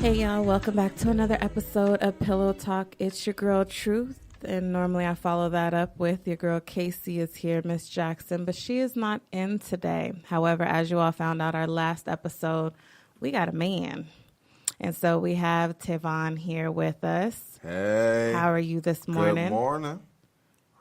Hey y'all, welcome back to another episode of Pillow Talk. It's your girl Truth, and normally I follow that up with your girl Casey is here, Miss Jackson, but she is not in today. However, as you all found out our last episode, we got a man. And so we have Tevon here with us. Hey. How are you this morning? Good morning.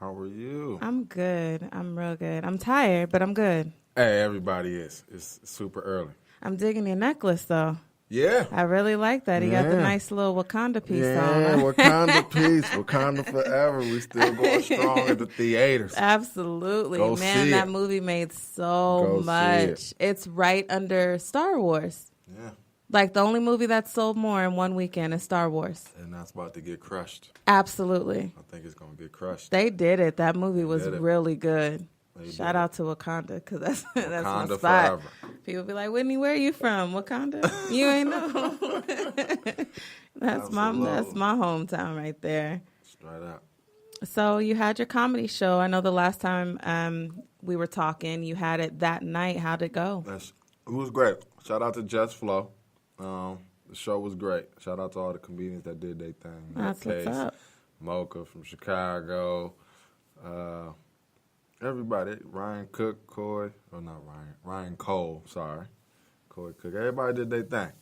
How are you? I'm good. I'm real good. I'm tired, but I'm good. Hey, everybody is. It's super early. I'm digging your necklace, though. Yeah. I really like that. You got the nice little Wakanda piece on. Yeah, Wakanda piece. Wakanda forever. We still going strong at the theaters. Absolutely. Go Man, see that it. movie made so Go see much. It's right under Star Wars. Yeah. Like, the only movie that sold more in one weekend is Star Wars. And that's about to get crushed. Absolutely. I think it's going to get crushed. They did it. That movie was did it. really good. They Shout did out to Wakanda, because that's my Wakanda spot. forever. People be like, Whitney, where are you from? Wakanda? You ain't know. That's my hometown right there. Straight up. So you had your comedy show. I know the last time we were talking, you had it that night. How'd it go? It was great. Shout out to Just Flow. The show was great. Shout out to all the comedians that did their thing. That's what's up. Mocha from Chicago. Everybody. Ryan Cook, Coy. Oh, not Ryan. Ryan Cole, sorry. Coy Cook. Everybody did their thing.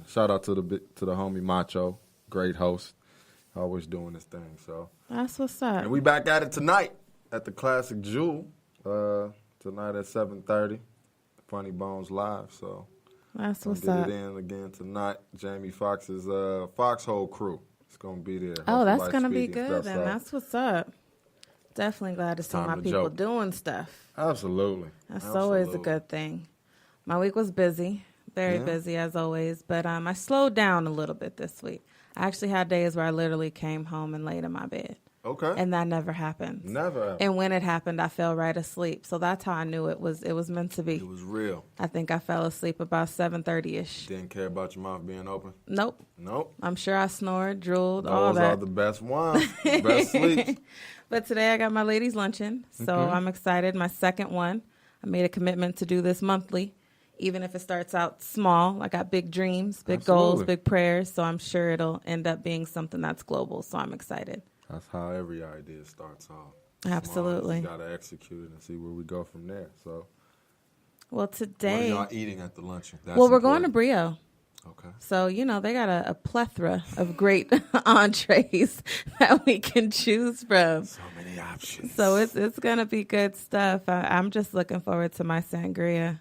Shout out to the homie Macho. Great host. Always doing this thing. So That's what's up. and we back at it tonight at the Classic Jewel. Tonight at 7:30. Funny Bones Live. So That's what's get up. it in again tonight. Jamie Foxx's Foxhole crew. It's gonna be there. Oh, that's Light going to be speed and good. stuff, Then so that's what's up. Definitely glad to see time my to people joke. doing stuff. Absolutely. That's always a Absolutely. good thing. My week was busy, very Yeah. busy as always, but I slowed down a little bit this week. I actually had days where I literally came home and laid in my bed, Okay. and that never happens. Never happened. And when it happened, I fell right asleep. So that's how I knew it was meant to be. It was real. I think I fell asleep about 7:30ish. Didn't care about your mouth being open. Nope. Nope. I'm sure I snored, drooled, all Those that. are the best ones. The best sleeps. But today I got my ladies' luncheon, so I'm excited. My second one. I made a commitment to do this monthly, even if it starts out small. I got big dreams, big goals, Absolutely. big prayers, so I'm sure it'll end up being something that's global, so I'm excited. That's how every idea starts off. Small. Absolutely. You gotta execute it and see where we go from there. So Well, what are today, y'all eating at the luncheon? That's we're going to important. Brio. Okay. So, they got a plethora of great entrees that we can choose from. So many options. So it's going to be good stuff. I'm just looking forward to my sangria.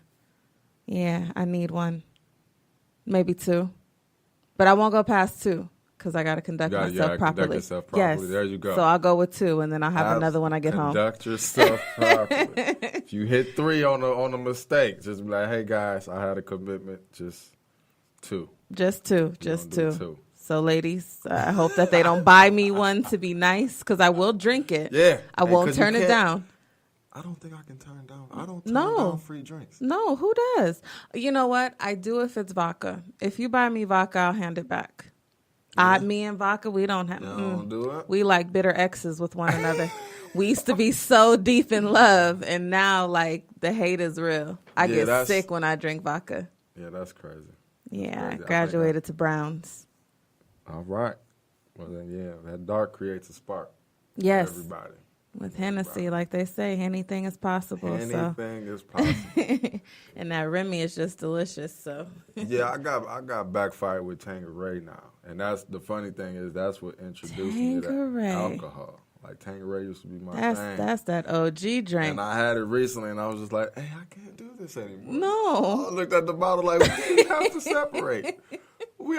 Yeah, I need one. Maybe two. But I won't go past two because I got to conduct You myself gotta properly. conduct yourself properly. Yes. There you go. So I'll go with two, and then I'll have another when I get home. Conduct yourself properly. If you hit 3 on a mistake, just be like, hey, guys, I had a commitment. Just 2. Just two. You Just don't do two. 2. So, ladies, I hope that they don't buy me one to be nice because I will drink it. Yeah. I Hey, won't 'cause you turn it can't- down. I don't think I can turn down. I don't turn No. down free drinks. No, who does? You know what? I do if it's vodka. If you buy me vodka, I'll hand it back. Me and vodka, we don't have. You don't do it? We like bitter exes with one another. We used to be so deep in love, and now like the hate is real. I Yeah, get that's- sick when I drink vodka. Yeah, that's crazy. Yeah, I crazy. I graduated to Browns. All right. Well, then, yeah, that dark creates a spark. Yes, For everybody. with Hennessy, like they say, anything is possible. Anything is possible. So, and that Remy is just delicious. So, Yeah, I got backfired with Tanqueray now, and that's the funny thing is that's what introduced me to Tanqueray. that alcohol. Like Tanqueray used to be my thing, that's that OG drink. and I had it recently, and I was just like, "Hey, I can't do this anymore." No. I looked at the bottle like, "We have to separate.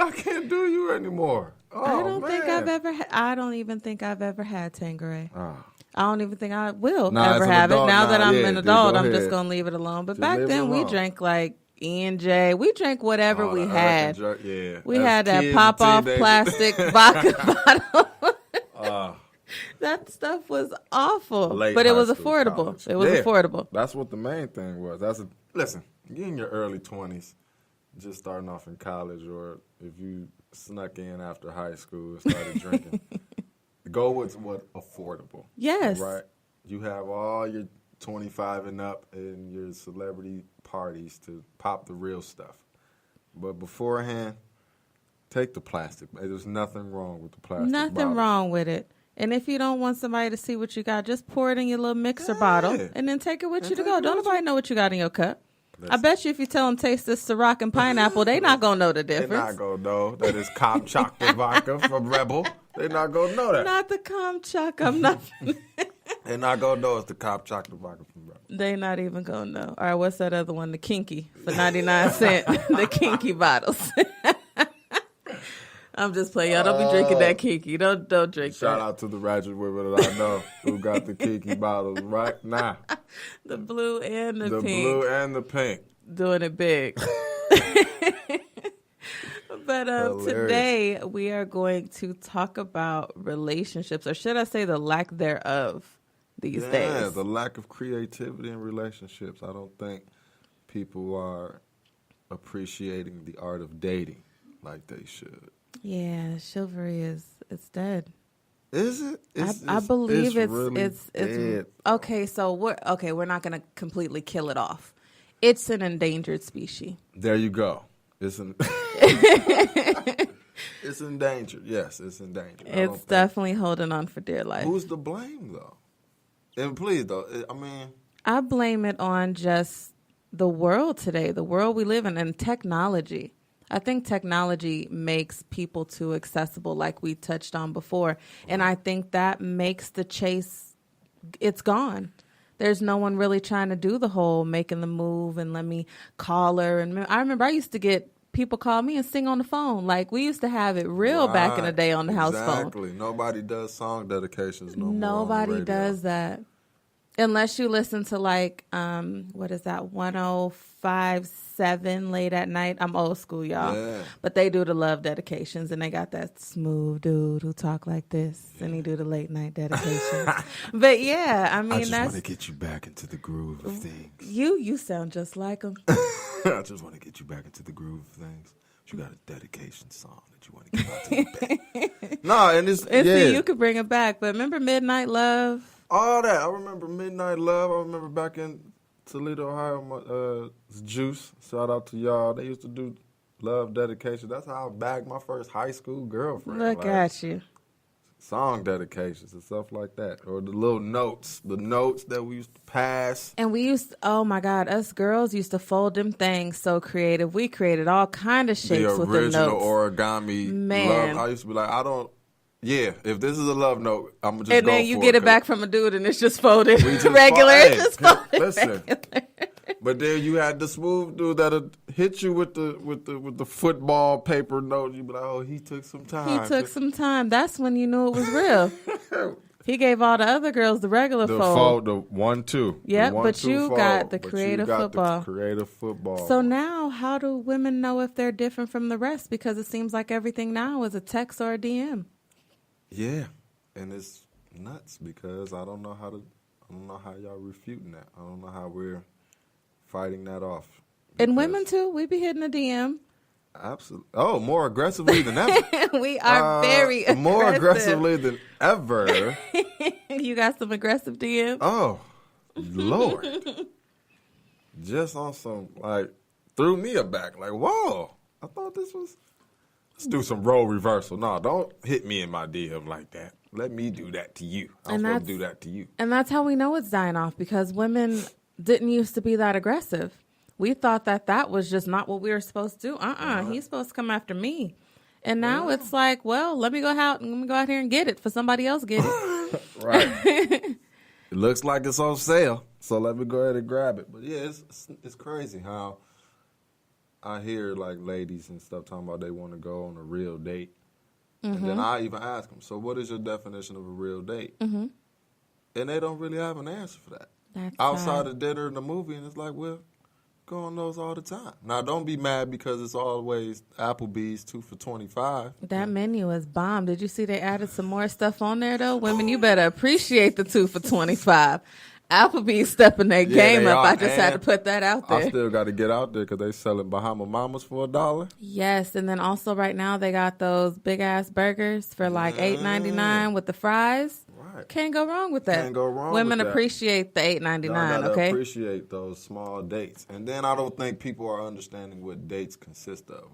I can't do you anymore." Oh, I don't think man. I've ever. I don't even think I've ever had Tanqueray. Ah. I don't even think I will Nah, ever as an have it. adult, Now that nah, I'm yeah, an dude, adult, go I'm just ahead. gonna leave it alone. But Just back leave it then, we alone. drank like E&J. We drank whatever Oh, we the had. American yeah. We As had that kids, pop off teenagers. plastic vodka bottle. Ah. That stuff was awful, Late but it high was school, affordable. college. It was Yeah. affordable. That's what the main thing was. Listen, you're in your early 20s, just starting off in college, or if you snuck in after high school and started drinking, go with what affordable. Yes. Right? You have all your 25 and up and your celebrity parties to pop the real stuff. But beforehand, Take the plastic. There's nothing wrong with the plastic Nothing bottle. wrong with it. And if you don't want somebody to see what you got, just pour it in your little mixer bottle and then take it with you to go. Don't nobody know what you got in your cup. Listen. I bet you if you tell them taste this Ciroc and pineapple, they not going to know the difference. They're not going to know that it's Kamchatka vodka from Rebel. They're not going to know that. Not the Kamchatka. I'm not. They're not going to know it's the Kamchatka vodka from Rebel. They not even going to know. All right, what's that other one? The Kinky for 99 cents. The Kinky bottles. I'm just playing. Y'all don't be drinking that Kinky. Don't drink Shout that. out to the ratchet women that I know who got the Kinky bottles right now. The blue and the pink. The blue and the pink. Doing it big. But today we are going to talk about relationships, or should I say the lack thereof these days. Yeah, the lack of creativity in relationships. I don't think people are appreciating the art of dating like they should. Yeah, chivalry it's dead. Is it? I believe it's really dead. Okay. So we're not going to completely kill it off. It's an endangered species. There you go. It's endangered. Yes, it's endangered. It's definitely holding on for dear life. Who's to blame though? And please though, I blame it on just the world today, the world we live in, and technology. I think technology makes people too accessible, like we touched on before. And I think that makes the chase, it's gone. There's no one really trying to do the whole making the move and let me call her. And I remember I used to get people call me and sing on the phone. Like we used to have it real back in the day on the house phone. Exactly. Nobody does song dedications no more. Nobody does that. Unless you listen to like, what is that, 105.7 late at night. I'm old school, y'all. Yeah. But they do the love dedications, and they got that smooth dude who talk like this, and he do the late night dedications. But yeah, I mean, I just want to get you back into the groove of things. You sound just like him. I just want to get you back into the groove of things. You got a dedication song that you want to give out to the band. No, and see, you could bring it back. But remember Midnight Love? All that. I remember Midnight Love. I remember back in Toledo, Ohio, Juice. Shout out to y'all. They used to do love dedication. That's how I bagged my first high school girlfriend. Look at you. Song dedications and stuff like that. Or the little notes. The notes that we used to pass. And we used to, oh my God, us girls used to fold them things so creative. We created all kind of shapes with the notes. The original origami. Man. Love. I used to be like, yeah, if this is a love note, I'm going to just and go for it. And then you get it back from a dude and it's just folded just regular. It's just folded listen. regular. But then you had the smooth dude that'll hit you with the football paper note. You be like, oh, he took some time. He took some time. That's when you knew it was real. He gave all the other girls the regular fold. The 1-2. Yep, but you got the creative football. The creative football. So now, how do women know if they're different from the rest? Because it seems like everything now is a text or a DM. Yeah, and it's nuts because I don't know how y'all refuting that. I don't know how we're fighting that off. And women too, we be hitting a DM. Absolutely. Oh, more aggressively than ever. We are very aggressive. More aggressively than ever. You got some aggressive DMs? Oh, Lord. Just on some, threw me aback. Like, whoa, I thought this was... Let's do some role reversal. No, don't hit me in my DM like that. Let me do that to you. I'm supposed to do that to you. And that's how we know it's dying off, because women didn't used to be that aggressive. We thought that was just not what we were supposed to do. He's supposed to come after me. And now it's like, well, let me go out here and get it for somebody else get it. Right. It looks like it's on sale, so let me go ahead and grab it. But yeah, it's crazy how I hear ladies and stuff talking about they want to go on a real date. Mm-hmm. And then I even ask them, so what is your definition of a real date? Mm-hmm. And they don't really have an answer for that. That's outside of dinner and the movie, and it's like, well, go on those all the time. Now, don't be mad because it's always Applebee's 2 for $25. That menu is bomb. Did you see they added some more stuff on there, though? Women, you better appreciate the 2 for $25. Applebee's stepping their game up. I just had to put that out there. I still got to get out there because they selling Bahama Mamas for $1. Yes, and then also right now they got those big-ass burgers for $8.99 with the fries. Right. Can't go wrong with that. Can't go wrong Women with that. appreciate the $8.99, okay? Appreciate those small dates. And then I don't think people are understanding what dates consist of.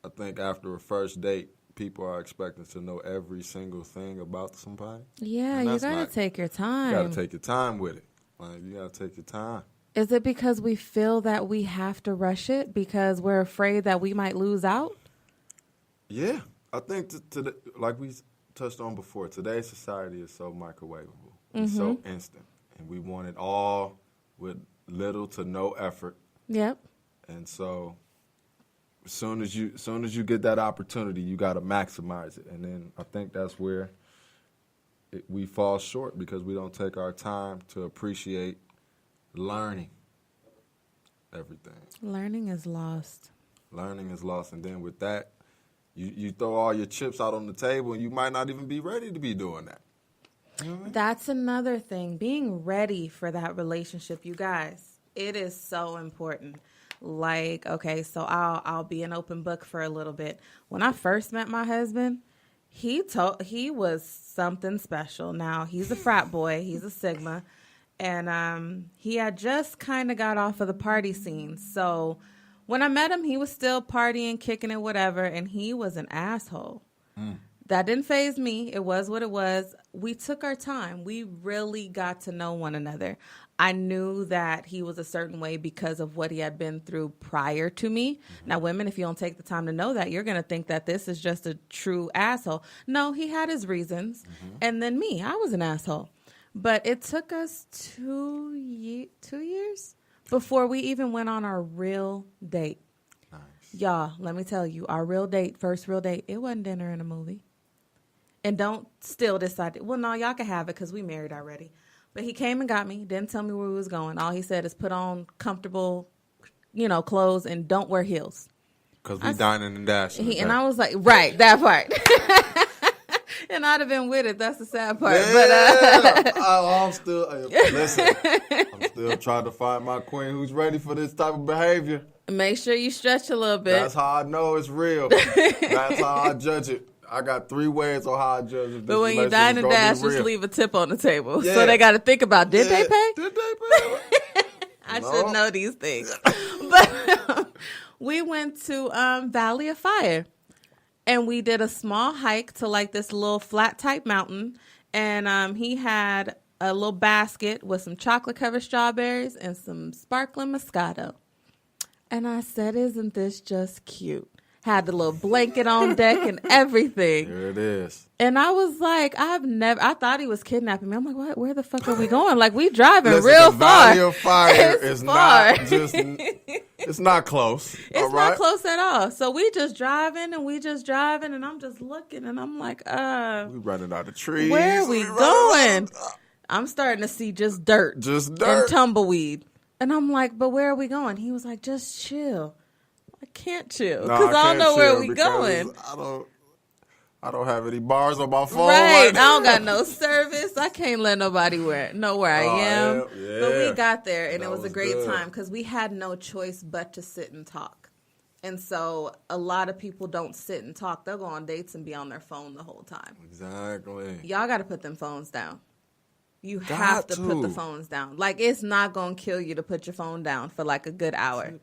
I think after a first date, people are expecting to know every single thing about somebody. Yeah, you got to take your time. You got to take your time with it. Like, you got to take your time. Is it because we feel that we have to rush it because we're afraid that we might lose out? Yeah. I think, like we touched on before, today's society is so microwavable. It's so instant. And we want it all with little to no effort. Yep. And so as soon as you get that opportunity, you got to maximize it. And then I think that's where we fall short because we don't take our time to appreciate learning everything. Learning is lost. Learning is lost. And then with that, you throw all your chips out on the table and you might not even be ready to be doing that. You know what I mean? That's another thing. Being ready for that relationship, you guys, it is so important. Like, okay, so I'll be an open book for a little bit. When I first met my husband, he was something special. Now, he's a frat boy. He's a Sigma. And he had just kind of got off of the party scene. So when I met him, he was still partying, kicking it, whatever. And he was an asshole. That didn't faze me. It was what it was. We took our time. We really got to know one another. I knew that he was a certain way because of what he had been through prior to me. Now, women, if you don't take the time to know that, you're going to think that this is just a true asshole. No, he had his reasons. And then me, I was an asshole. But it took us 2 years before we even went on our real date. Nice. Y'all, let me tell you, our first real date, it wasn't dinner and a movie. And don't still decide, well, no, y'all can have it because we married already. But he came and got me, didn't tell me where we was going. All he said is put on comfortable, clothes and don't wear heels. Because we dining and dashing. And I was like, right, that part. And I'd have been with it. That's the sad part. Yeah. But I'm still, listen, I'm still trying to find my queen who's ready for this type of behavior. Make sure you stretch a little bit. That's how I know it's real. That's how I judge it. I got 3 ways on how I judge it. But when you dine and dash, just leave a tip on the table. Yeah. So they got to think about, did they pay? Did they pay? I should know these things. But we went to Valley of Fire. And we did a small hike to like this little flat type mountain. And he had a little basket with some chocolate covered strawberries and some sparkling Moscato. And I said, isn't this just cute? Had the little blanket on deck and everything. Here it is. And I was like, I thought he was kidnapping me. I'm like, what? Where the fuck are we going? Like, we driving real far. Valley of Fire is not just, it's not close. It's not close at all. So we just driving and I'm just looking and I'm like, we running out of trees. Where are we going? I'm starting to see just dirt. And tumbleweed. And I'm like, but where are we going? He was like, just chill. I can't chill because I don't know where we going. I don't have any bars on my phone. Right. I don't got no service. I can't let nobody know where I am. Yeah. But we got there and it was a great good time because we had no choice but to sit and talk. And so a lot of people don't sit and talk. They'll go on dates and be on their phone the whole time. Exactly. Y'all got to put them phones down. You have to put the phones down. Like, it's not going to kill you to put your phone down for like a good hour.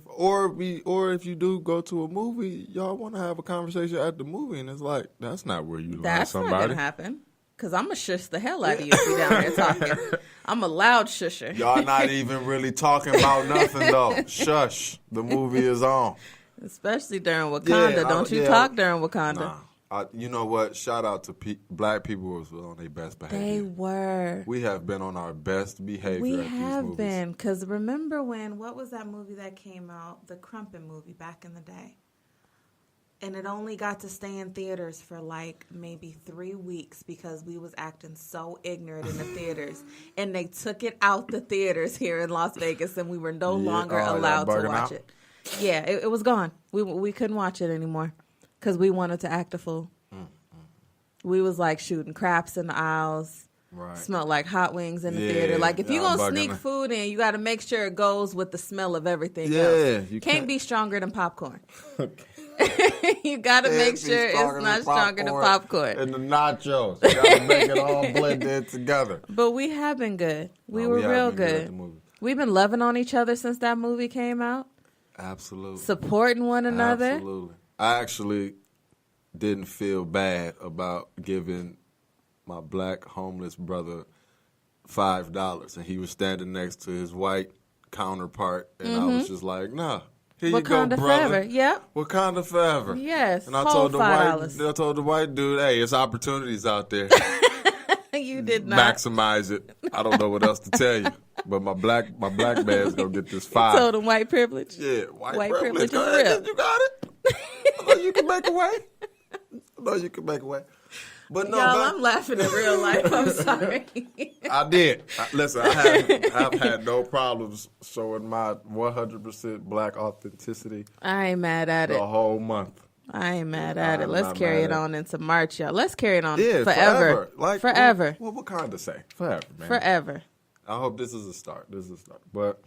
Or if you do go to a movie, y'all want to have a conversation at the movie, and it's like, that's not where you learn somebody. That's not going to happen. Because I'm going to shush the hell out of you if you're down there talking. I'm a loud shusher. Y'all not even really talking about nothing, though. Shush. The movie is on. Especially during Wakanda. Don't you talk during Wakanda. Nah. You know what? Shout out to black people who was on their best behavior. They were. We have been on our best behavior we at these movies. We have been. Because remember what was that movie that came out? The Crumpin' movie back in the day. And it only got to stay in theaters for like maybe 3 weeks because we was acting so ignorant in the theaters. And they took it out the theaters here in Las Vegas and we were no longer allowed to watch it. Yeah, it was gone. We couldn't watch it anymore. Because we wanted to act a fool. We was like shooting craps in the aisles. Right. Smelled like hot wings in the theater. Like if you're going to sneak food in, you got to make sure it goes with the smell of everything else. You can't be stronger than popcorn. You got to make sure it's not stronger than popcorn. And the nachos. You got to make it all blended together. But we have been good. We were real good. We've been loving on each other since that movie came out. Absolutely. Supporting one another. Absolutely. I actually didn't feel bad about giving my black homeless brother $5, and he was standing next to his white counterpart, and I was just like, nah. Here you go, Wakanda brother. forever. Yep. Wakanda forever. Yes. And I whole told the $5. white dude, hey, it's opportunities out there. You did not. Maximize it. I don't know what else to tell you. But my black man's gonna get this $5. You told him white privilege. Yeah, white privilege. Go ahead, is real. You got it. I know you can make a way. But no, y'all, I'm laughing in real life. I'm sorry. I did. Listen, I've had no problems showing my 100% black authenticity. I ain't mad at it. The whole month. I ain't mad at it. I'm Let's not carry mad it at on into March, y'all. Let's carry it on Yeah, forever. Like forever. What kind to say? Forever, man. Forever. I hope this is a start. But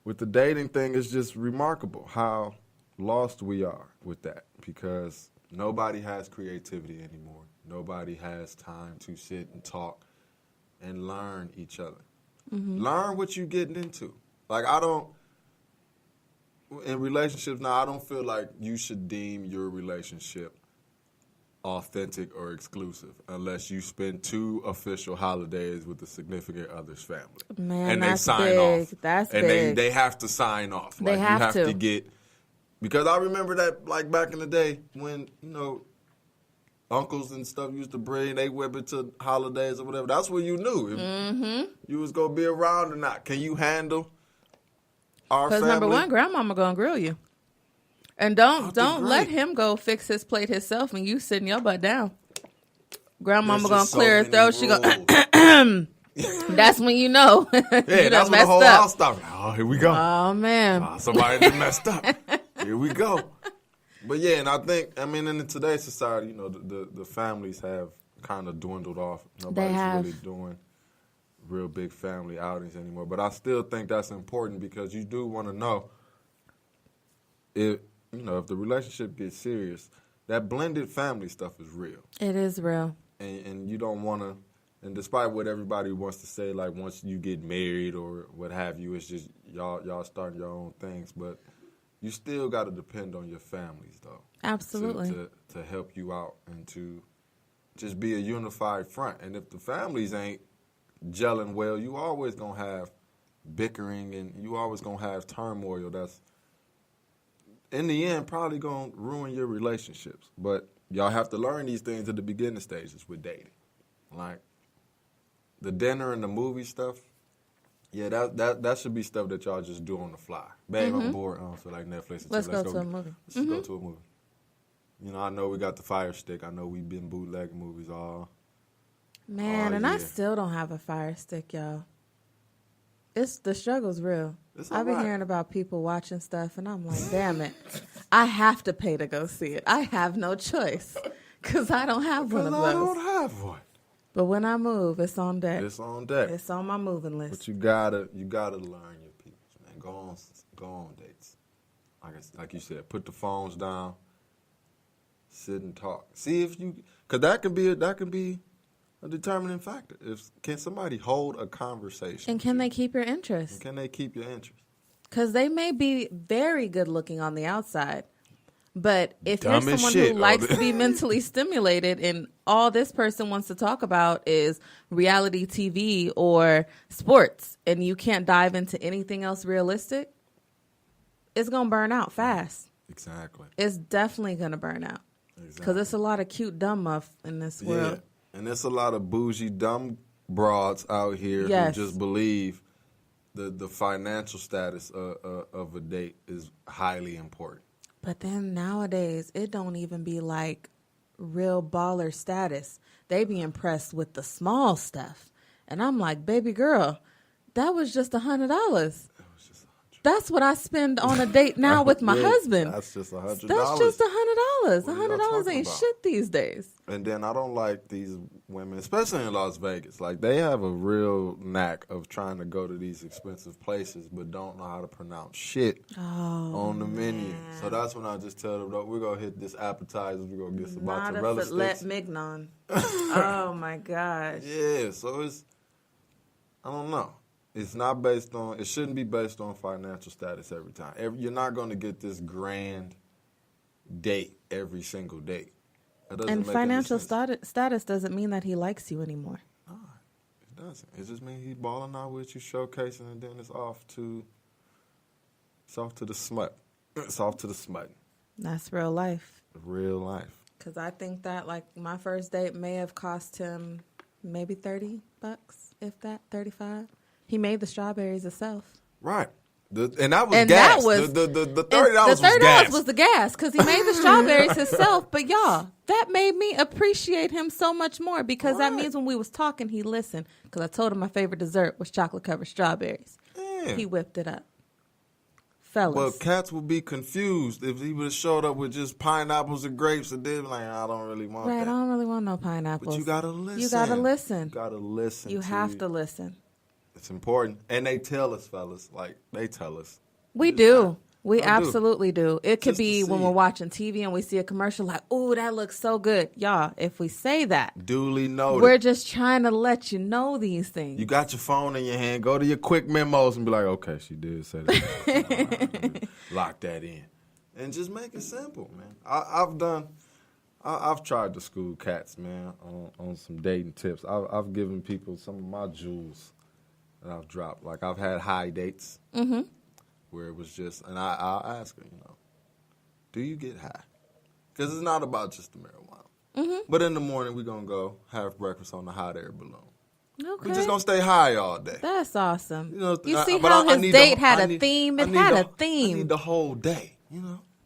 with the dating thing, it's just remarkable how lost we are with that, because nobody has creativity anymore. Nobody has time to sit and talk and learn each other. Mm-hmm. Learn what you're getting into. Like, in relationships now, I don't feel like you should deem your relationship authentic or exclusive unless you spend 2 official holidays with the significant other's family. Man, and that's they sign big. off. That's and big. they have to sign off. They like, have you have to get, because I remember that, like, back in the day when, uncles and stuff used to bring they women to holidays or whatever. That's when you knew if you was gonna be around or not. Can you handle our family? Because number one, grandmama gonna grill you, and don't let him go fix his plate himself, and you sitting your butt down. Grandmama gonna clear her throat. She gonna. That's when you know. Yeah, you that's when the whole house started. Oh, here we go. Oh man, somebody done messed up. Here we go. But yeah, and I think, in today's society, the families have kind of dwindled off. Nobody's really doing real big family outings anymore. But I still think that's important, because you do want to know if the relationship gets serious, that blended family stuff is real. It is real. And you don't want to, and despite what everybody wants to say, like once you get married or what have you, it's just y'all starting your own things. But you still got to depend on your families, though. Absolutely. To help you out and to just be a unified front. And if the families ain't gelling well, you always going to have bickering, and you always going to have turmoil that's, in the end, probably going to ruin your relationships. But y'all have to learn these things at the beginning stages with dating. Like the dinner and the movie stuff. Yeah, that should be stuff that y'all just do on the fly. Babe, I'm bored. I don't feel like Netflix. Let's go to a movie. Let's just go to a movie. I know we got the Fire Stick. I know we've been bootlegging movies all. Man, and I still don't have a Fire Stick, y'all. The struggle's real. I've been hearing about people watching stuff, and I'm like, damn it. I have to pay to go see it. I have no choice, because I don't have one of those. I don't have one. But when I move, it's on deck. It's on deck. It's on my moving list. But you gotta learn your people, man. Go on dates. Like you said, put the phones down, sit and talk. See if you, because that can be a determining factor. Can somebody hold a conversation? And can they keep your interest? Because they may be very good looking on the outside. But if you're someone who likes to be mentally stimulated and all this person wants to talk about is reality TV or sports, and you can't dive into anything else realistic, it's going to burn out fast. Exactly. It's definitely going to burn out. Because it's a lot of cute dumb muff in this world. Yeah. And there's a lot of bougie dumb broads out here who just believe the financial status of a date is highly important. But then nowadays, it don't even be like real baller status. They be impressed with the small stuff. And I'm like, baby girl, that was just $100. That's what I spend on a date now with my husband. That's just $100. That's just $100. $100 ain't shit these days. And then I don't like these women, especially in Las Vegas. Like, they have a real knack of trying to go to these expensive places but don't know how to pronounce shit on the menu. So that's when I just tell them, we're going to hit this appetizer. We're going to get some mozzarella sticks. Not a filet mignon. Oh, my gosh. Yeah, so it's, I don't know. It's not based on, it shouldn't be based on financial status every time. You're not going to get this grand date every single date. That doesn't And make any financial sense. status doesn't mean that he likes you anymore. No, it doesn't. It just means he's balling out with you, showcasing, and then it's off to the smut. It's off to the smut. That's real life. Real life. Because I think that, like, my first date may have cost him maybe $30, if that, 35. He made the strawberries himself. Right. And that was And gas. that was the $30 the was gas. was the gas because he made the strawberries himself. But y'all, that made me appreciate him so much more because that means when we was talking, he listened. Because I told him my favorite dessert was chocolate covered strawberries. Yeah. He whipped it up. Fellas. Well, cats would be confused if he would have showed up with just pineapples and grapes and then like, I don't really want that. I don't really want no pineapples. But you gotta listen. You gotta listen. You gotta listen. You have to listen. It's important. And they tell us, fellas. Like, they tell us. We do. We I do. absolutely do. It could Just to be when see we're it. watching TV and we see a commercial like, oh, that looks so good. Y'all, if we say that, Duly noted. we're just trying to let you know these things. You got your phone in your hand. Go to your quick memos and be like, okay, she did say that. All right, let me lock that in. And just make it simple, man. I've tried to school cats, man, on some dating tips. I've given people some of my jewels that I've dropped. Like, I've had high dates where it was just, and I'll ask her, do you get high? Because it's not about just the marijuana. But in the morning, we're going to go have breakfast on the hot air balloon. Okay. We're just going to stay high all day. That's awesome. You See but how I his need date the- had I a need- theme? I It need had the- a theme. I need the whole day,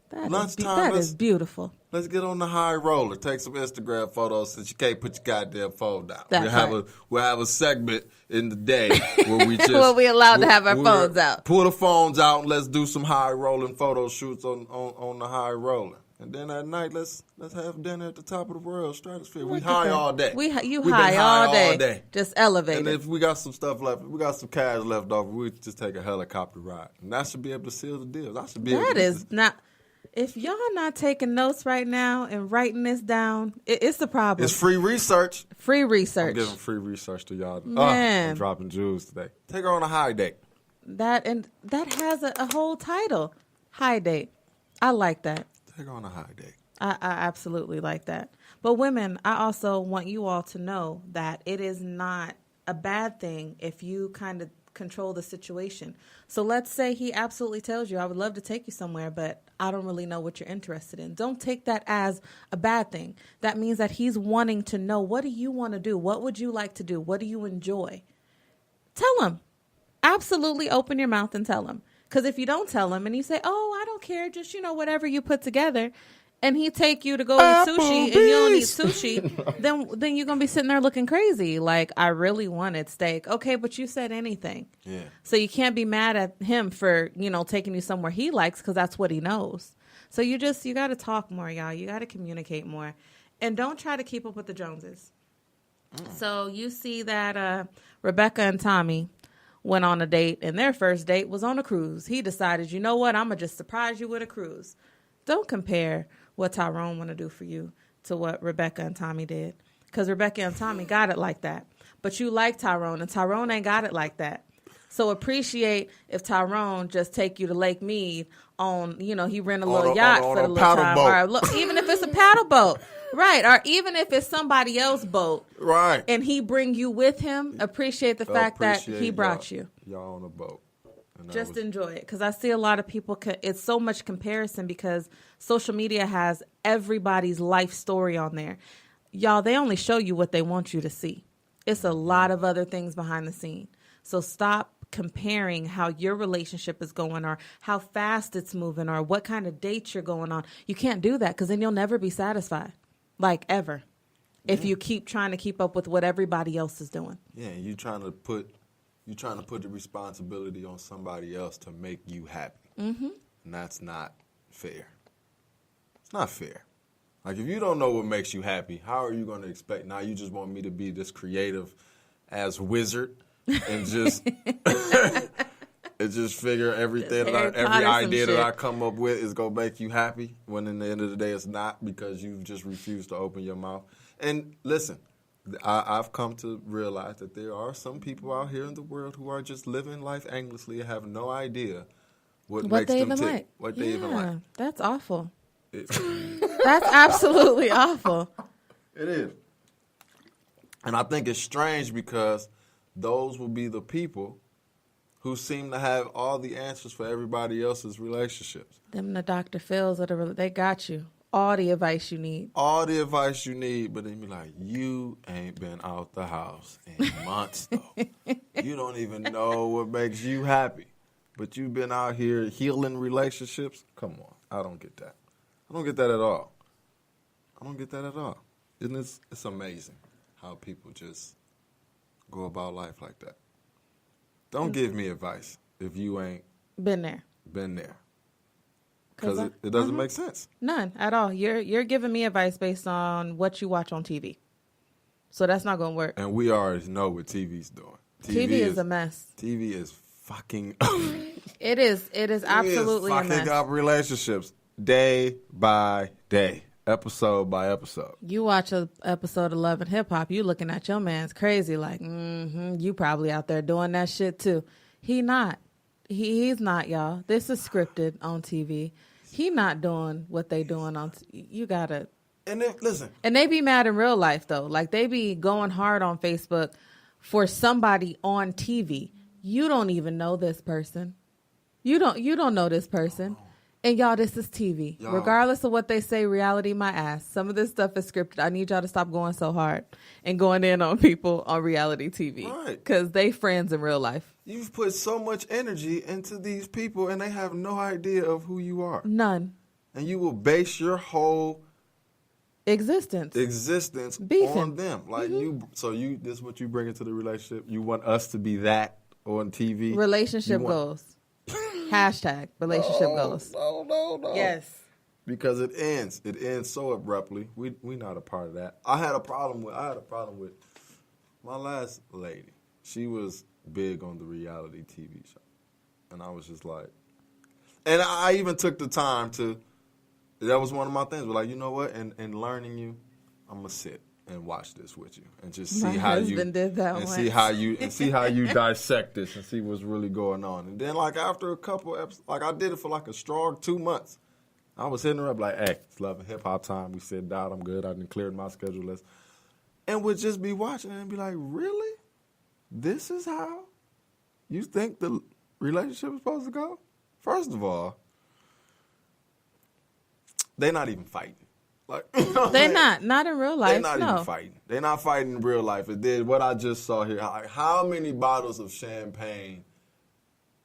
That is beautiful. Let's get on the high roller. Take some Instagram photos since you can't put your goddamn phone down. That's right. We'll have a segment in the day where we just Where we allowed to have our phones out. Pull the phones out and let's do some high rolling photo shoots on the high roller. And then at night let's have dinner at the top of the world stratosphere. We high all day. You We've been high all day. day. Just elevated. And if we got some stuff left, we got some cash left over, we just take a helicopter ride. And that should be able to seal the deal. I should be able That to is not. If y'all not taking notes right now and writing this down, it's the problem. It's free research. Free research. I'm giving free research to y'all. Man. I'm dropping jewels today. Take her on a high date. That has a whole title. High date. I like that. Take her on a high date. I absolutely like that. But women, I also want you all to know that it is not a bad thing if you kind of control the situation. So let's say he absolutely tells you, I would love to take you somewhere, but I don't really know what you're interested in. Don't take that as a bad thing. That means that he's wanting to know, what do you want to do? What would you like to do? What do you enjoy? Tell him. Absolutely open your mouth and tell him. Because if you don't tell him and you say, oh, I don't care, just, whatever you put together, and he take you to go eat sushi and you don't eat sushi, then you're going to be sitting there looking crazy. Like, I really wanted steak. Okay, but you said anything. Yeah. So you can't be mad at him for, taking you somewhere he likes because that's what he knows. So you got to talk more, y'all. You got to communicate more. And don't try to keep up with the Joneses. So you see that Rebecca and Tommy went on a date, and their first date was on a cruise. He decided, you know what, I'm going to just surprise you with a cruise. Don't compare what Tyrone want to do for you to what Rebecca and Tommy did. Because Rebecca and Tommy got it like that. But you like Tyrone, and Tyrone ain't got it like that. So appreciate if Tyrone just take you to Lake Mead on, he rent a little yacht for the little time. Or look, even if it's a paddle boat. Right. Or even if it's somebody else's boat. Right. And he bring you with him, appreciate the fact that he brought you. Y'all on a boat. Just enjoy it. Because I see a lot of people, it's so much comparison because social media has everybody's life story on there. Y'all, they only show you what they want you to see. It's a lot of other things behind the scene. So stop comparing how your relationship is going or how fast it's moving or what kind of dates you're going on. You can't do that because then you'll never be satisfied, like ever, if you keep trying to keep up with what everybody else is doing. Yeah, you're trying to put the responsibility on somebody else to make you happy. Mm-hmm. And that's not fair. It's not fair. Like, if you don't know what makes you happy, how are you going to expect, now you just want me to be this creative ass wizard and just and just figure everything every idea that I come up with is going to make you happy, when in the end of the day it's not, because you've just refused to open your mouth. And listen, I've come to realize that there are some people out here in the world who are just living life aimlessly and have no idea what makes they them even tick. like. What they even like. That's awful. That's absolutely awful. It is. And I think it's strange because those will be the people who seem to have all the answers for everybody else's relationships. Them the Dr. Phils they got you. All the advice you need. All the advice you need, but then be like, you ain't been out the house in months, though. You don't even know what makes you happy. But you've been out here healing relationships? Come on. I don't get that. I don't get that at all. I don't get that at all. And it's amazing how people just go about life like that. Don't give me advice if you ain't been there. Because it doesn't make sense. None at all. You're giving me advice based on what you watch on TV. So that's not going to work. And we already know what TV's doing. TV is a mess. TV is fucking It is absolutely a mess. Fucking up relationships day by day, episode by episode. You watch an episode of Love and Hip Hop, you looking at your man's crazy like, you probably out there doing that shit too. He's not, y'all. This is scripted on TV. He not doing what they doing on. You gotta. And then, listen. And they be mad in real life though. Like they be going hard on Facebook for somebody on TV. You don't even know this person. You don't know this person. And y'all, this is TV. Y'all. Regardless of what they say, reality my ass. Some of this stuff is scripted. I need y'all to stop going so hard and going in on people on reality TV. Right. Because they friends in real life. You've put so much energy into these people and they have no idea of who you are. None. And you will base your whole existence beefing on them. Like this is what you bring into the relationship. You want us to be that on TV. Relationship goals. Hashtag relationship goals. No. Yes. Because it ends. It ends so abruptly. We not a part of that. I had a problem with my last lady. She was big on the reality TV show. And I was just like, and I even took the time that was one of my things. But like, you know what? In learning you, I'm gonna sit and watch this with you and just see how you see how you dissect this and see what's really going on. And then like after a couple episodes, like I did it for like a strong 2 months. I was hitting her up like, hey, it's Love and Hip Hop time. We sit down. I'm good. I done cleared my schedule list. And would just be watching it and be like, really? This is how you think the relationship is supposed to go? First of all, they're not even fighting. Like, you know they're not in real life. They're not even fighting. They're not fighting in real life. It did what I just saw here. How many bottles of champagne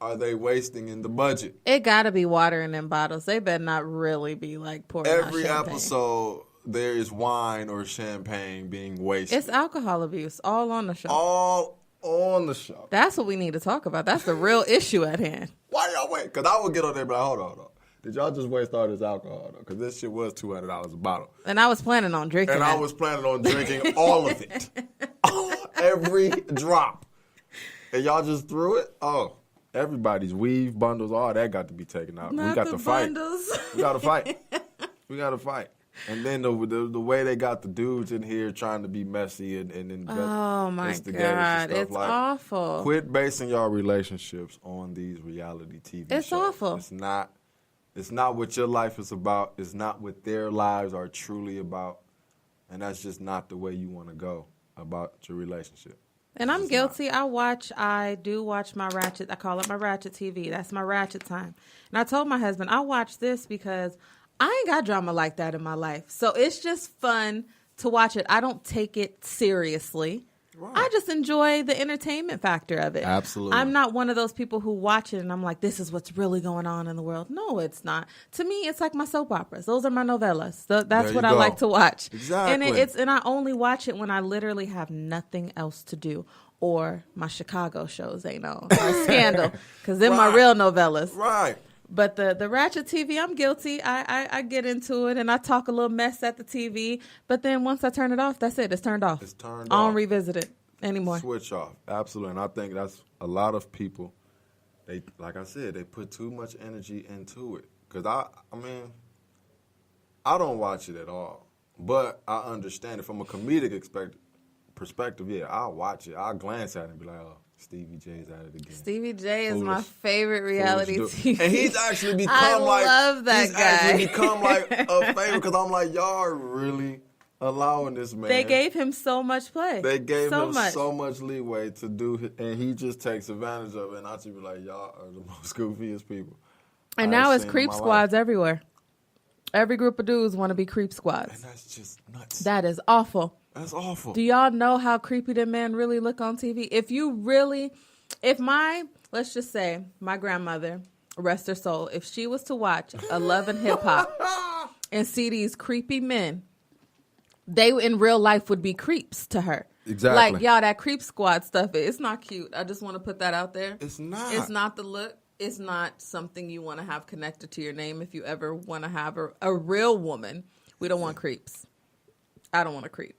are they wasting in the budget? It got to be water in them bottles. They better not really be like pouring every out champagne. Episode. There is wine or champagne being wasted. It's alcohol abuse all on the show. All on the show. That's what we need to talk about. That's the real issue at hand. Why y'all wait? Because I would get on there and be like, hold on. Did y'all just waste all this alcohol, though? Because this shit was $200 a bottle. And I was planning on drinking And I was planning on drinking all of it. Every drop. And y'all just threw it? Oh, everybody's weave, bundles, all that got to be taken out. Not we got the to fight. Bundles. We got to fight. We got to fight. And then the way they got the dudes in here trying to be messy and oh my God, it's like, awful. Quit basing y'all relationships on these reality TV shows. It's awful. It's not what your life is about. It's not what their lives are truly about. And that's just not the way you want to go about your relationship. And I'm guilty. I do watch my Ratchet. I call it my Ratchet TV. That's my Ratchet time. And I told my husband, I watch this because I ain't got drama like that in my life. So it's just fun to watch it. I don't take it seriously. Right. I just enjoy the entertainment factor of it. Absolutely. I'm not one of those people who watch it and I'm like, this is what's really going on in the world. No, it's not. To me, it's like my soap operas. Those are my novellas. That's what I like to watch. Exactly. And I only watch it when I literally have nothing else to do. Or my Chicago shows ain't on. Or Scandal. Because they're my real novellas. Right. But the Ratchet TV, I'm guilty. I get into it and I talk a little mess at the TV. But then once I turn it off, that's it. It's turned off. It's turned off. I don't off. Revisit it anymore. Switch off. Absolutely. And I think that's a lot of people. They, like I said, they put too much energy into it. Because I mean, I don't watch it at all. But I understand it from a comedic perspective. Yeah, I'll watch it. I'll glance at it and be like, oh, Stevie J's at it again. Stevie J is my favorite reality TV. And he's actually become I like, love that he's guy. actually become like a favorite because I'm like, y'all are really allowing this man. They gave him so much play. They gave him so much leeway to do, and he just takes advantage of it. And I should be like, y'all are the most goofiest people. And now it's creep squads everywhere. Every group of dudes want to be creep squads. And that's just nuts. That is awful. That's awful. Do y'all know how creepy the men really look on TV? Let's just say, my grandmother, rest her soul, if she was to watch a Love and Hip Hop and see these creepy men, they in real life would be creeps to her. Exactly. Like, y'all, that creep squad stuff, it's not cute. I just want to put that out there. It's not. It's not the look. It's not something you want to have connected to your name if you ever want to have a real woman. We don't want creeps. I don't want a creep.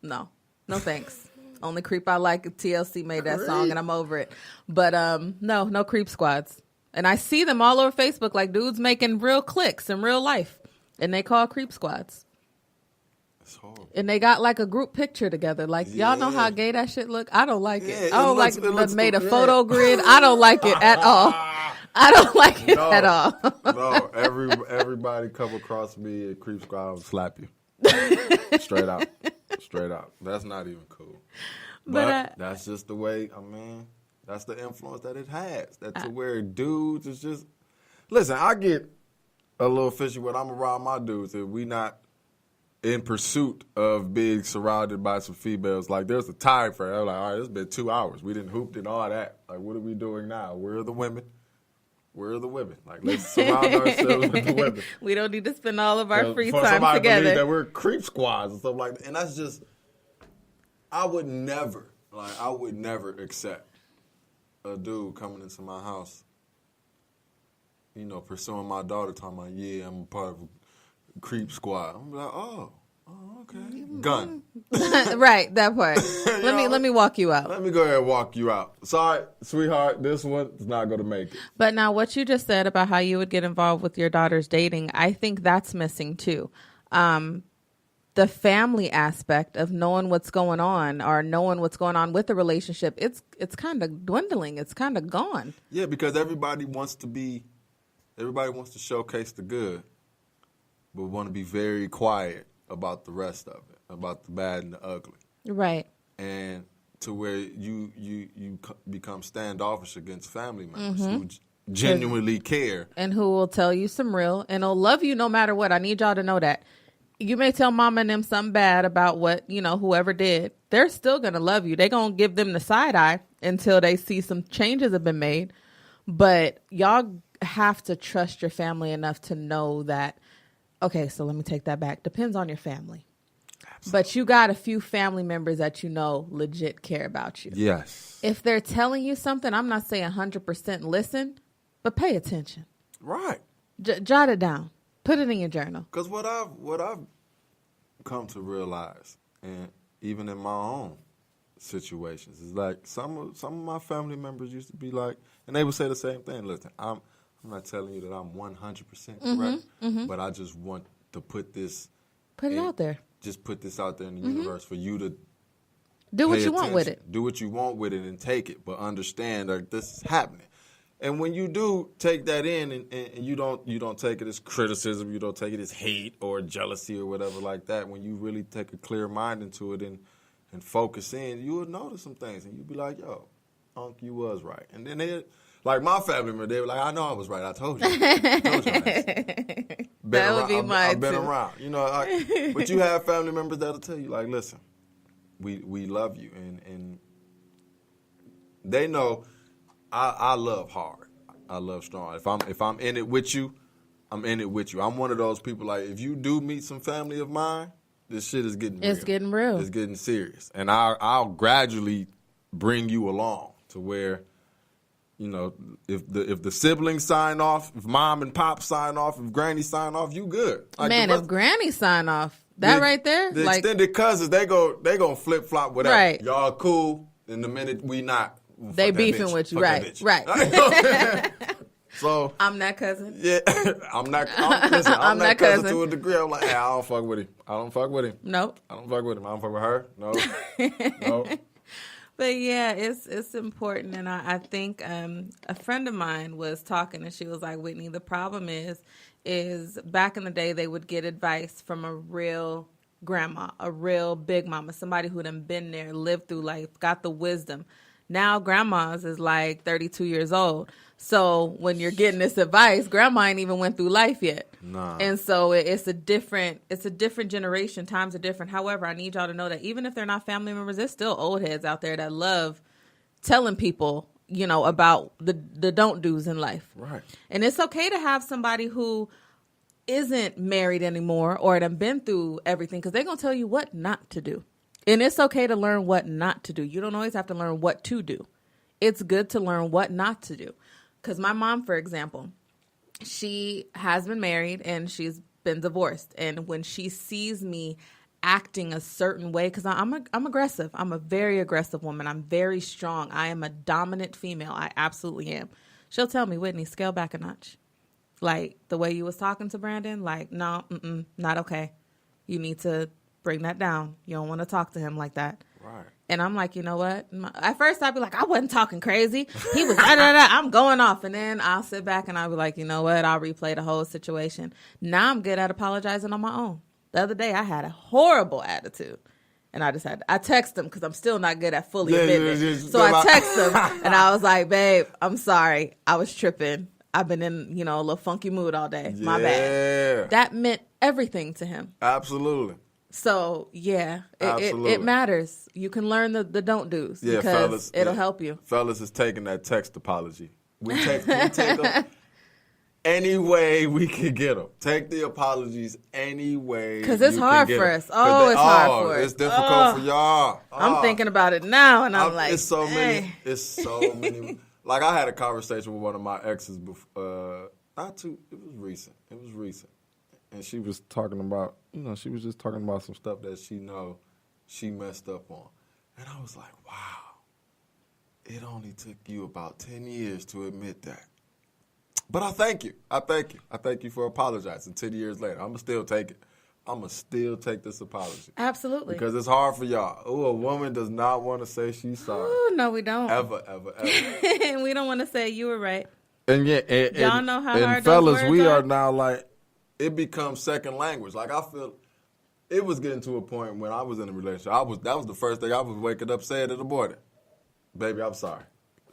No thanks. Only creep I like, TLC made that song and I'm over it. But no creep squads. And I see them all over Facebook, like dudes making real cliques in real life. And they call creep squads. That's horrible. And they got like a group picture together. Like, y'all know how gay that shit look? I don't like it. I don't like it made a photo grid. I don't like it at all. I don't like it at all. No, everybody come across me at creep squad, I'll slap you. Straight out. That's not even cool. But that's just the way, that's the influence that it has. To where dudes is just... Listen, I get a little fishy when I'm around my dudes if we not in pursuit of being surrounded by some females. Like, there's a time frame. I'm like, all right, it's been 2 hours. We didn't hooped and all that. Like, what are we doing now? Where are the women? Like, let's surround ourselves with the women. We don't need to spend all of our free for time somebody together. Believe that we're creep squads and stuff like that. And that's just, I would never accept a dude coming into my house, pursuing my daughter, talking about, yeah, I'm a part of a creep squad. I'm like, oh, okay. Gun. Right, that part. Let me walk you out. Let me go ahead and walk you out. Sorry, sweetheart, this one is not going to make it. But now what you just said about how you would get involved with your daughter's dating, I think that's missing too. The family aspect of knowing what's going on or knowing what's going on with the relationship, it's kind of dwindling. It's kind of gone. Yeah, because everybody wants to showcase the good, but want to be very quiet about the rest of it, about the bad and the ugly. Right. And to where you become standoffish against family members who genuinely care. And who will tell you some real, and will love you no matter what. I need y'all to know that. You may tell mama and them something bad about what, whoever did. They're still going to love you. They're going to give them the side eye until they see some changes have been made. But y'all have to trust your family enough to know that, okay, so let me take that back. Depends on your family. Absolutely. But you got a few family members that legit care about you. Yes. If they're telling you something, I'm not saying 100% listen, but pay attention. Right. Jot it down. Put it in your journal. Because what I've come to realize, and even in my own situations, is like some of my family members used to be like, and they would say the same thing. Listen, I'm not telling you that I'm 100% correct, but I just want to put it out there. Just put this out there in the universe for you to do what you want with it. Do what you want with it and take it, but understand that this is happening. And when you do take that in, and you don't take it as criticism, you don't take it as hate or jealousy or whatever like that. When you really take a clear mind into it and focus in, you will notice some things, and you'll be like, "Yo, Unc, you was right." And then like my family member, they were like, "I know I was right. I told you." That would be mine I've been too. around, but you have family members that'll tell you, like, "Listen, we love you," and they know. I love hard. I love strong. If I'm in it with you, I'm in it with you. I'm one of those people, like, if you do meet some family of mine, this shit is getting real. It's getting real. It's getting serious. And I'll gradually bring you along to where, if the siblings sign off, if mom and pop sign off, if granny sign off, you good. Like, man, if granny sign off, right there, the extended cousins, they gonna flip flop whatever. Right. Y'all cool. And the minute we not. They beefing with you, right? So I'm that cousin. Yeah, I'm that cousin to a degree. I'm like, hey, I don't fuck with him. Nope. I don't fuck with him. I don't fuck with her. No. But But yeah, it's important, and I think a friend of mine was talking, and she was like, Whitney, the problem is back in the day they would get advice from a real grandma, a real big mama, somebody who done been there, lived through life, got the wisdom. Now grandma's is like 32 years old. So when you're getting this advice, grandma ain't even went through life yet. Nah. And so it's a different generation. Times are different. However, I need y'all to know that even if they're not family members, there's still old heads out there that love telling people, about the don't do's in life. Right. And it's okay to have somebody who isn't married anymore or have been through everything, because they're going to tell you what not to do. And it's okay to learn what not to do. You don't always have to learn what to do. It's good to learn what not to do. Because my mom, for example, she has been married and she's been divorced. And when she sees me acting a certain way, because I'm aggressive. I'm a very aggressive woman. I'm very strong. I am a dominant female. I absolutely am. She'll tell me, Whitney, scale back a notch. Like the way you was talking to Brandon, like, no, not okay. You need to bring that down. You don't want to talk to him like that. Right. And I'm like, you know what? At first I'd be like, I wasn't talking crazy. He was I'm going off. And then I'll sit back and I'll be like, you know what? I'll replay the whole situation. Now I'm good at apologizing on my own. The other day I had a horrible attitude. And I text him because I'm still not good at fully admitting it. So I text him and I was like, babe, I'm sorry. I was tripping. I've been in, a little funky mood all day. My bad. That meant everything to him. Absolutely. So, yeah, it matters. You can learn the don't do's because fellas, it'll help you. Fellas is taking that text apology. We take them any way we can get them. Take the apologies any way. Because it's hard for us. It's hard for us. It's difficult for y'all. I'm thinking about it now, and I'm like, it's so many. It's so many. Like, I had a conversation with one of my exes before. It was recent. And she was talking about, she was just talking about some stuff that she messed up on. And I was like, wow, it only took you about 10 years to admit that. But I thank you. I thank you for apologizing 10 years later. I'm going to still take it. I'm going to still take this apology. Absolutely. Because it's hard for y'all. Oh, a woman does not want to say she's sorry. Ooh, no, we don't. Ever. And we don't want to say you were right. And yeah, y'all know how hard and fellas, those words we are now like, it becomes second language. Like, I feel it was getting to a point when I was in a relationship. That was the first thing I was waking up saying in the morning. Baby, I'm sorry.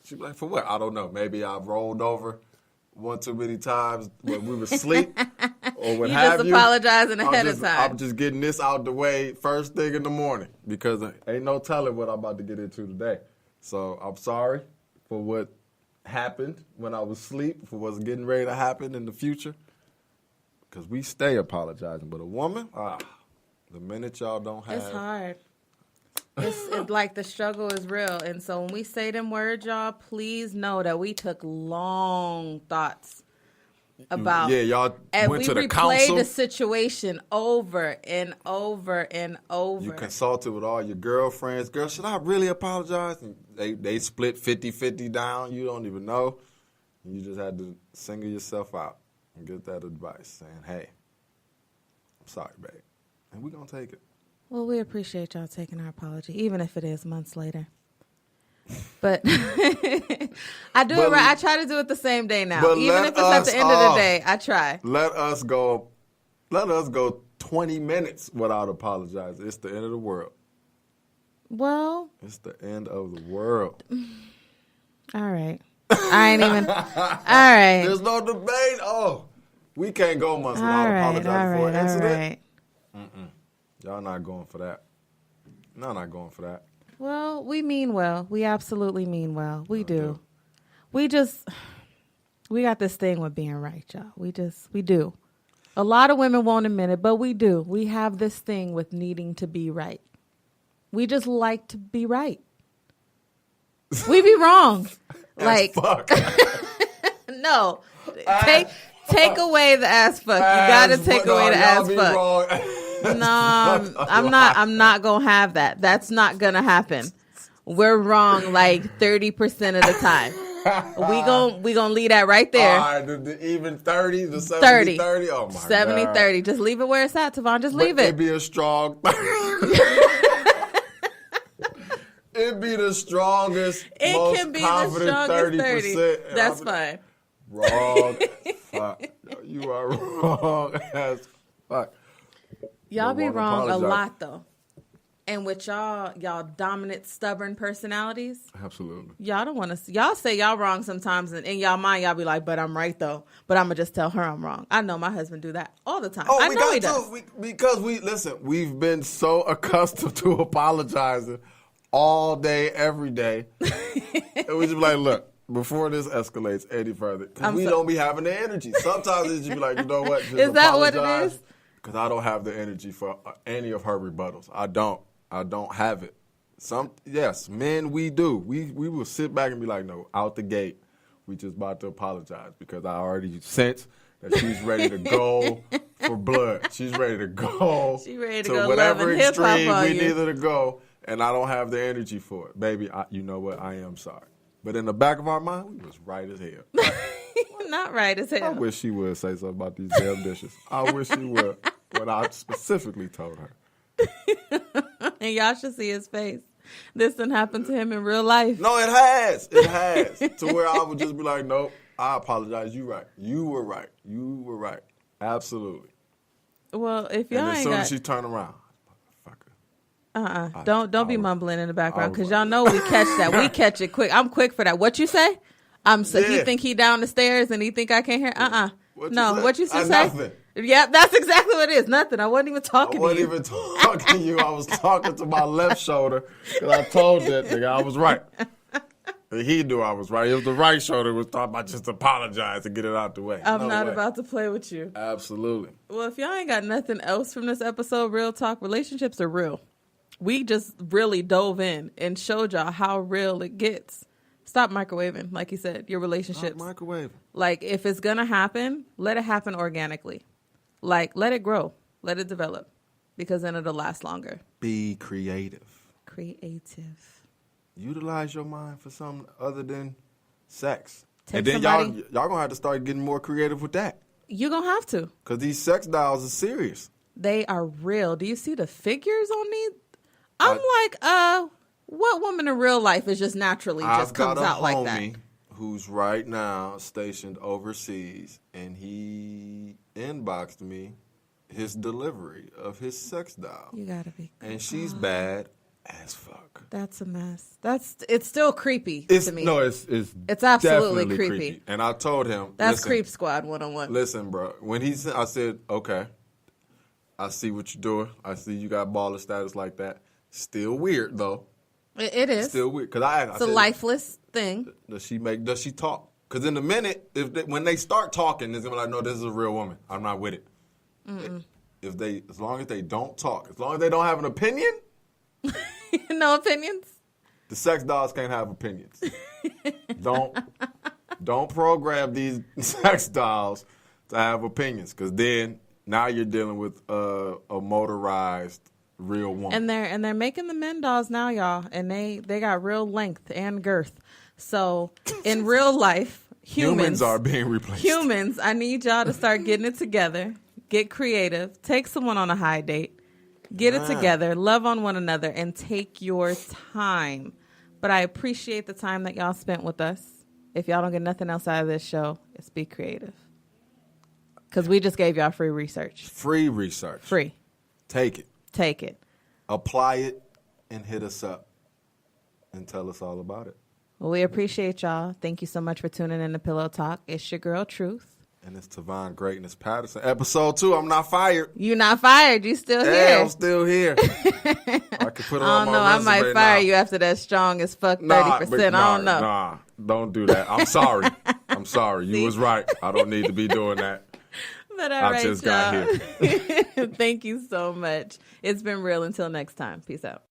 She'd be like, for what? I don't know. Maybe I've rolled over one too many times when we were asleep or what have you. You just apologizing ahead of time. I'm just getting this out the way first thing in the morning because ain't no telling what I'm about to get into today. So I'm sorry for what happened when I was asleep, for what's getting ready to happen in the future. Because we stay apologizing. But a woman, the minute y'all don't have... It's hard. It's like the struggle is real. And so when we say them words, y'all, please know that we took long thoughts about... Yeah, y'all went to the council. And we replayed the situation over and over and over. You consulted with all your girlfriends. Girl, should I really apologize? And they split 50-50 down. You don't even know. You just had to single yourself out and get that advice saying, hey, I'm sorry, babe. And we're going to take it. Well, we appreciate y'all taking our apology, even if it is months later. But I do it right. I try to do it the same day now. Even if it's at the end of the day, I try. Let us go 20 minutes without apologizing. It's the end of the world. Well. It's the end of the world. All right. I ain't even. All right. There's no debate. Oh, we can't go months without apologizing for an incident. All right. Y'all not going for that. No, not going for that. Well, we mean well. We absolutely mean well. We do. We got this thing with being right, y'all. We do. A lot of women won't admit it, but we do. We have this thing with needing to be right. We just like to be right. We be wrong. Like, fuck. No. Take away the ass fuck. You gotta take away the ass fuck. No, I'm not gonna have that. That's not gonna happen. We're wrong like 30% of the time. We gonna leave that right there. All right, the even 30, the 70, 30. Oh my 70, God. 30. Just leave it where it's at, Tavon. Just leave it. It'd be a strong 30. It'd it be the strongest, It most can be the confident strongest 30. 30%. That's fine. Wrong as fuck. You are wrong as fuck. Y'all be Don't wanna wrong apologize. a lot, though. And with y'all dominant, stubborn personalities, Absolutely. y'all don't want to. Y'all say y'all wrong sometimes, and in y'all mind, y'all be like, "But I'm right though." But I'm gonna just tell her I'm wrong. I know my husband do that all the time. Oh, I we know got he to. does. Because we've been so accustomed to apologizing all day, every day. And we just be like, look, before this escalates any further, because we don't be having the energy. Sometimes it's just be like, you know what? Just Is that what it apologize, is? because I don't have the energy for any of her rebuttals. I don't have it. Yes, men, we do. We will sit back and be like, no, out the gate, we just about to apologize because I already sense that she's ready to go for blood. She's ready to go. She ready to to go whatever loving hip hop extreme on we you. need her to go, and I don't have the energy for it. Baby, you know what? I am sorry. But in the back of our mind, we was right as hell. Not right as hell. I wish she would say something about these damn dishes. I wish she would. What I specifically told her. And y'all should see his face. This didn't happen to him in real life. No, it has. It has. To where I would just be like, nope, I apologize. You right. You were right. You were right. Absolutely. Well, if And y'all as ain't soon got, as she turned around, motherfucker. don't be I mumbling in the background because I y'all know we catch that. We catch it quick. I'm quick for that. What you say? He Yeah. think he down the stairs and he think I can't hear. What you No, say? what you should say? Nothing. Yeah, that's exactly what it is. Nothing. I wasn't even I talking to wasn't you. even talking to you. I was talking to my left shoulder because I told that nigga I was right. And he knew I was right. It was the right shoulder was talking about just apologize and get it out the way. I'm No not way. about to play with you. Absolutely. Well, if y'all ain't got nothing else from this episode, real talk, relationships are real. We just really dove in and showed y'all how real it gets. Stop microwaving, like you said, your relationships. Not microwave. Like, if it's going to happen, let it happen organically. Like, let it grow. Let it develop. Because then it'll last longer. Be creative. Creative. Utilize your mind for something other than sex. Take and then somebody- y'all going to have to start getting more creative with that. You're going to have to. Because these sex dolls are serious. They are real. Do you see the figures on these? I'm what woman in real life is just naturally just comes out like that? I've got a homie who's right now stationed overseas, and he inboxed me his delivery of his sex doll. You gotta be. And she's bad as fuck. That's a mess. It's still creepy to me. No, it's absolutely definitely creepy. And I told him, That's listen, Creep Squad 101. Listen, bro. When he said, I said, okay, I see what you're doing. I see you got baller status like that. Still weird though. It is. Still weird because I It's a said, lifeless thing. Does she talk? Because in a minute, when they start talking, it's gonna be like, no, this is a real woman. I'm not with it. As long as they don't talk, as long as they don't have an opinion, No opinions. the sex dolls can't have opinions. Don't program these sex dolls to have opinions, because then now you're dealing with a motorized real woman. And they're making the men dolls now, y'all, and they got real length and girth. So in real life, humans are being replaced. Humans, I need y'all to start getting it together. Get creative. Take someone on a high date. Get it together. Love on one another and take your time. But I appreciate the time that y'all spent with us. If y'all don't get nothing else out of this show, it's be creative. Because we just gave y'all free research. Free research. Free. Take it. Take it. Apply it and hit us up and tell us all about it. Well, we appreciate y'all. Thank you so much for tuning in to Pillow Talk. It's your girl, Truth. And it's Tavon Greatness Patterson. Episode 2, I'm not fired. You not fired. You still here. Yeah, I'm still here. I could put it on I don't my know. I resume might now. fire you after that strong as fuck 30%. I don't know. Nah, don't do that. I'm sorry. I'm sorry. You was right. I don't need to be doing that. But all right, just y'all. got here. Thank you so much. It's been real. Until next time. Peace out.